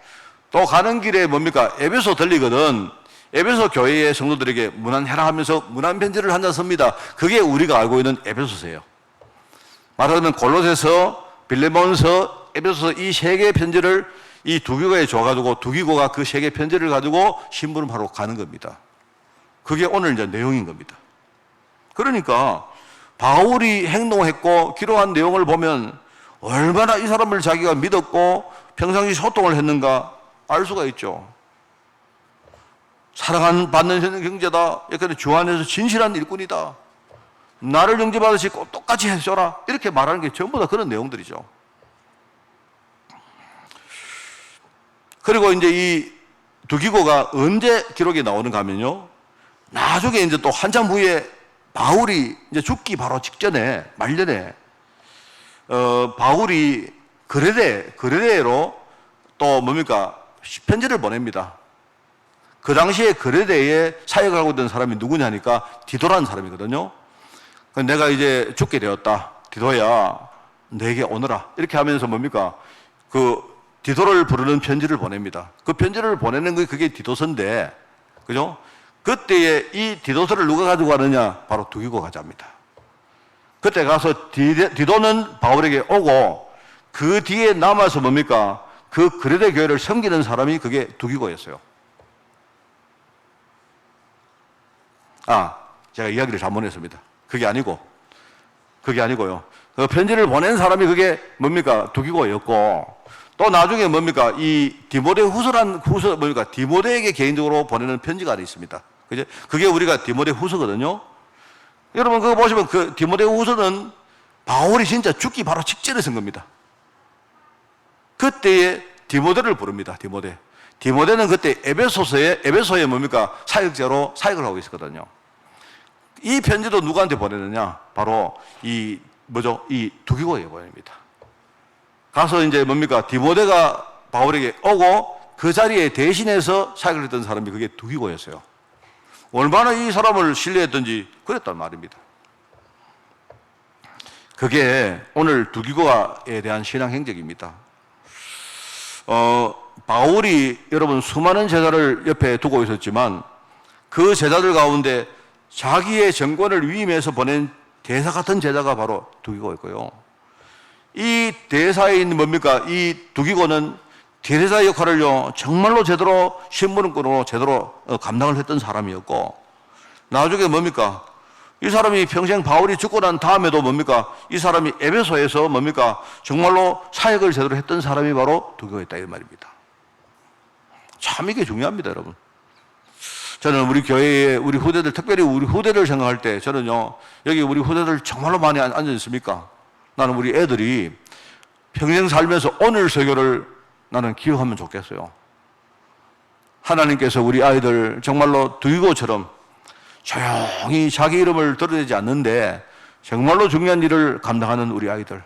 또 가는 길에 뭡니까? 에베소 들리거든. 에베소 교회의 성도들에게 문안해라 하면서 문안 편지를 한 장 씁니다. 그게 우리가 알고 있는 에베소서예요. 말하자면 골로새서, 빌레몬서, 에베소서 이 3개의 편지를 이 두기고에 줘가지고 두기고가 그 3개 편지를 가지고 신부름하러 가는 겁니다. 그게 오늘 이제 내용인 겁니다. 그러니까 바울이 행동했고 기록한 내용을 보면 얼마나 이 사람을 자기가 믿었고 평상시 소통을 했는가 알 수가 있죠. 사랑받는 형제다. 주 안에서 진실한 일꾼이다. 나를 영접하듯이 꼭 똑같이 해줘라. 이렇게 말하는 게 전부 다 그런 내용들이죠. 그리고 이제 이 두기고가 언제 기록이 나오는가 하면요. 나중에 이제 또 한참 후에 바울이 이제 죽기 바로 직전에, 말년에, 바울이 그레데로 또 뭡니까? 편지를 보냅니다. 그 당시에 그레데에 사역을 하고 있던 사람이 누구냐니까 디도라는 사람이거든요. 내가 이제 죽게 되었다. 디도야, 내게 오너라. 이렇게 하면서 뭡니까? 그 디도를 부르는 편지를 보냅니다. 그 편지를 보내는 게 그게 디도서인데, 그죠? 그때에 이 디도서를 누가 가지고 가느냐? 바로 두기고가 가져갑니다. 그때 가서 디도는 바울에게 오고 그 뒤에 남아서 뭡니까? 그 그레데 교회를 섬기는 사람이 그게 두기고였어요. 제가 이야기를 잘못했습니다. 그게 아니고요. 그 편지를 보낸 사람이 그게 뭡니까? 두기고였고, 또 나중에 뭡니까? 이 디모데에게 개인적으로 보내는 편지가 하나 있습니다. 그죠? 그게 우리가 디모데 후서거든요. 여러분 그거 보시면 그 디모데 후서는 바울이 진짜 죽기 바로 직전에 쓴 겁니다. 그때에 디모데를 부릅니다. 디모데는 그때 에베소에 뭡니까? 사역자로 사역을 하고 있었거든요. 이 편지도 누구한테 보내느냐? 바로 이 두기고에게 보냅니다. 가서 이제 뭡니까? 디모데가 바울에게 오고 그 자리에 대신해서 사역을 했던 사람이 그게 두기고였어요. 얼마나 이 사람을 신뢰했던지 그랬단 말입니다. 그게 오늘 두기고에 대한 신앙 행적입니다. 바울이 여러분 수많은 제자를 옆에 두고 있었지만 그 제자들 가운데 자기의 정권을 위임해서 보낸 대사 같은 제자가 바로 두기고였고요. 이 대사인 뭡니까? 이 두기고는 대사 역할을요 정말로 제대로 신부름꾼으로 제대로 감당을 했던 사람이었고, 나중에 뭡니까? 이 사람이 평생 바울이 죽고 난 다음에도 뭡니까? 이 사람이 에베소에서 뭡니까? 정말로 사역을 제대로 했던 사람이 바로 두기고였다 이 말입니다. 참 이게 중요합니다, 여러분. 저는 우리 교회에 우리 후대들, 특별히 우리 후대들 생각할 때 저는요, 여기 우리 후대들 정말로 많이 앉아 있습니까? 나는 우리 애들이 평생 살면서 오늘 설교를 나는 기억하면 좋겠어요. 하나님께서 우리 아이들 정말로 두기고처럼 조용히 자기 이름을 드러내지 않는데 정말로 중요한 일을 감당하는 우리 아이들,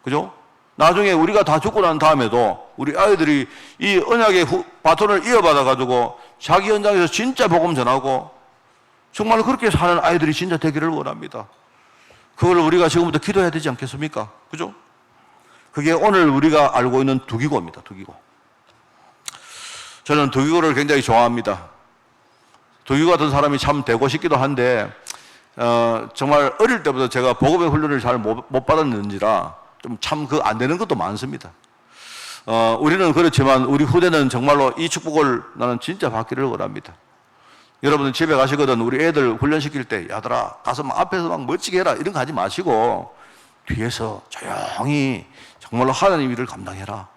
그죠? 나중에 우리가 다 죽고 난 다음에도 우리 아이들이 이 언약의 바톤을 이어받아가지고 자기 현장에서 진짜 복음 전하고 정말 그렇게 사는 아이들이 진짜 되기를 원합니다. 그걸 우리가 지금부터 기도해야 되지 않겠습니까? 그죠? 그게 오늘 우리가 알고 있는 두기고입니다. 두기고. 저는 두기고를 굉장히 좋아합니다. 두기고 같은 사람이 참 되고 싶기도 한데 정말 어릴 때부터 제가 복음의 훈련을 잘 못 받았는지라 좀 참 그 안 되는 것도 많습니다. 우리는 그렇지만 우리 후대는 정말로 이 축복을 나는 진짜 받기를 원합니다. 여러분들 집에 가시거든 우리 애들 훈련시킬 때 야들아 가서 막 앞에서 막 멋지게 해라 이런 거 하지 마시고 뒤에서 조용히 정말로 하나님 일을 감당해라.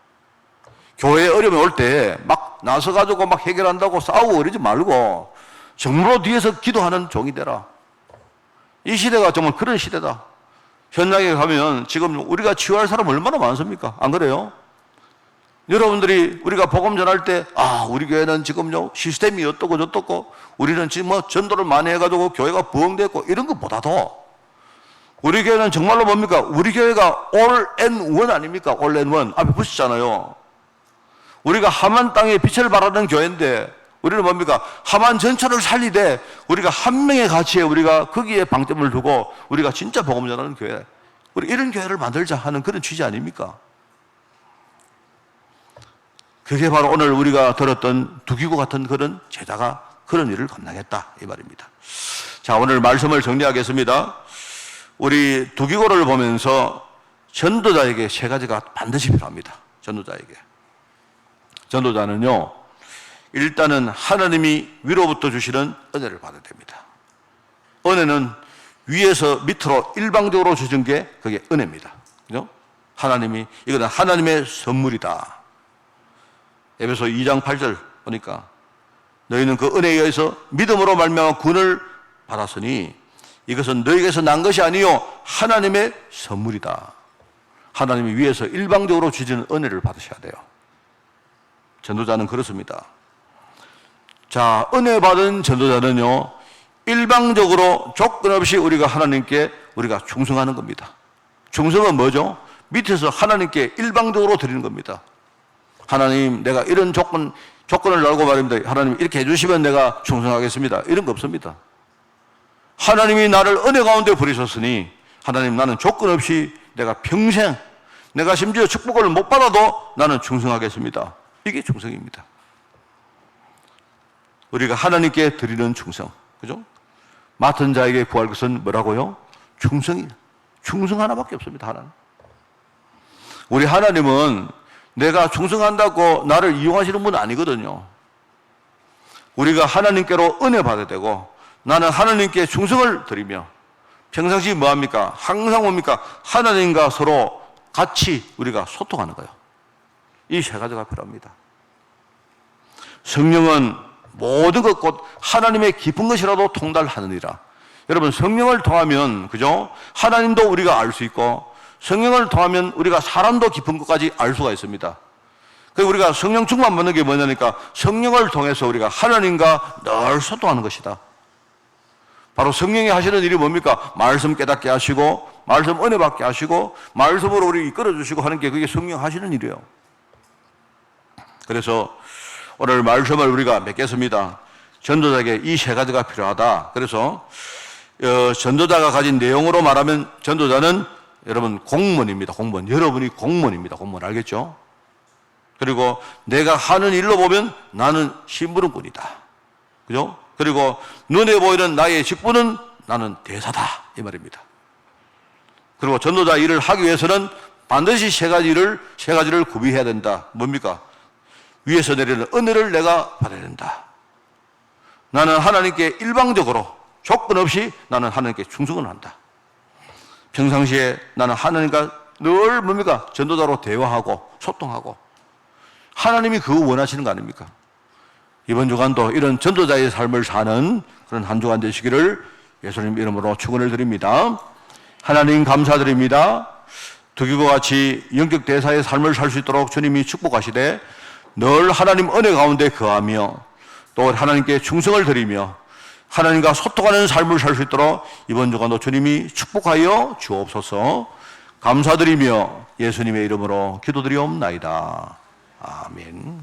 교회에 어려움이 올 때 막 나서가지고 막 해결한다고 싸우고 그러지 말고 정말로 뒤에서 기도하는 종이 되라. 이 시대가 정말 그런 시대다. 현장에 가면 지금 우리가 치유할 사람 얼마나 많습니까? 안 그래요? 여러분들이 우리가 복음 전할 때 우리 교회는 지금요 시스템이 어떻고 저떻고 우리는 지금 뭐 전도를 많이 해가지고 교회가 부흥됐고 이런 것보다도 우리 교회는 정말로 뭡니까? 우리 교회가 all in one 아닙니까? all in one 앞에 붙이잖아요. 우리가 하만 땅에 빛을 발하는 교회인데 우리는 뭡니까? 하만 전체를 살리되 우리가 한 명의 가치에 우리가 거기에 방점을 두고 우리가 진짜 복음 전하는 교회, 우리 이런 교회를 만들자 하는 그런 취지 아닙니까? 그게 바로 오늘 우리가 들었던 두기고 같은 그런 제자가 그런 일을 감당했다 이 말입니다. 자, 오늘 말씀을 정리하겠습니다. 우리 두기고를 보면서 전도자에게 세 가지가 반드시 필요합니다. 전도자는요 일단은 하나님이 위로부터 주시는 은혜를 받아야 됩니다. 은혜는 위에서 밑으로 일방적으로 주신 게 그게 은혜입니다. 그죠? 이거는 하나님의 선물이다. 에베소 2장 8절 보니까 너희는 그 은혜에 의해서 믿음으로 말미암아 구원을 받았으니 이것은 너희에게서 난 것이 아니요 하나님의 선물이다. 하나님이 위에서 일방적으로 주시는 은혜를 받으셔야 돼요. 전도자는 그렇습니다. 자, 은혜 받은 전도자는요 일방적으로 조건 없이 우리가 하나님께 우리가 충성하는 겁니다. 충성은 뭐죠? 밑에서 하나님께 일방적으로 드리는 겁니다. 하나님 내가 이런 조건을 달고 말입니다. 하나님 이렇게 해주시면 내가 충성하겠습니다. 이런 거 없습니다. 하나님이 나를 은혜 가운데 부리셨으니 하나님 나는 조건 없이 내가 평생 내가 심지어 축복을 못 받아도 나는 충성하겠습니다. 이게 충성입니다. 우리가 하나님께 드리는 충성, 그죠? 맡은 자에게 구할 것은 뭐라고요? 충성이. 충성 하나밖에 없습니다. 하나님. 우리 하나님은 내가 충성한다고 나를 이용하시는 분은 아니거든요. 우리가 하나님께로 은혜 받아야 되고 나는 하나님께 충성을 드리며 평상시 뭐합니까? 항상 뭡니까? 하나님과 서로 같이 우리가 소통하는 거예요. 이 세 가지가 필요합니다. 성령은 모든 것 곧 하나님의 깊은 것이라도 통달하느니라. 여러분 성령을 통하면 그죠? 하나님도 우리가 알 수 있고 성령을 통하면 우리가 사람도 깊은 것까지 알 수가 있습니다. 그래서 우리가 성령 충만 받는 게 뭐냐니까 성령을 통해서 우리가 하나님과 늘 소통하는 것이다. 바로 성령이 하시는 일이 뭡니까? 말씀 깨닫게 하시고 말씀 은혜 받게 하시고 말씀으로 우리 이끌어 주시고 하는 게 그게 성령 하시는 일이에요. 그래서 오늘 말씀을 우리가 맺겠습니다. 전도자에게 이 세 가지가 필요하다. 그래서 전도자가 가진 내용으로 말하면 전도자는 여러분 공무원입니다. 공무원. 여러분이 공무원입니다. 공무원 알겠죠? 그리고 내가 하는 일로 보면 나는 심부름꾼이다. 그죠? 그리고 눈에 보이는 나의 직분은 나는 대사다. 이 말입니다. 그리고 전도자 일을 하기 위해서는 반드시 세 가지를 구비해야 된다. 뭡니까? 위에서 내리는 은혜를 내가 받아야 된다. 나는 하나님께 일방적으로 조건 없이 나는 하나님께 충성을 한다. 평상시에 나는 하나님과 늘 뭡니까? 전도자로 대화하고 소통하고 하나님이 그거 원하시는 거 아닙니까? 이번 주간도 이런 전도자의 삶을 사는 그런 한 주간 되시기를 예수님 이름으로 축원을 드립니다. 하나님 감사드립니다. 두기고 같이 영적 대사의 삶을 살 수 있도록 주님이 축복하시되 늘 하나님 은혜 가운데 거하며 또 하나님께 충성을 드리며 하나님과 소통하는 삶을 살 수 있도록 이번 주간도 주님이 축복하여 주옵소서. 감사드리며 예수님의 이름으로 기도드리옵나이다. 아멘.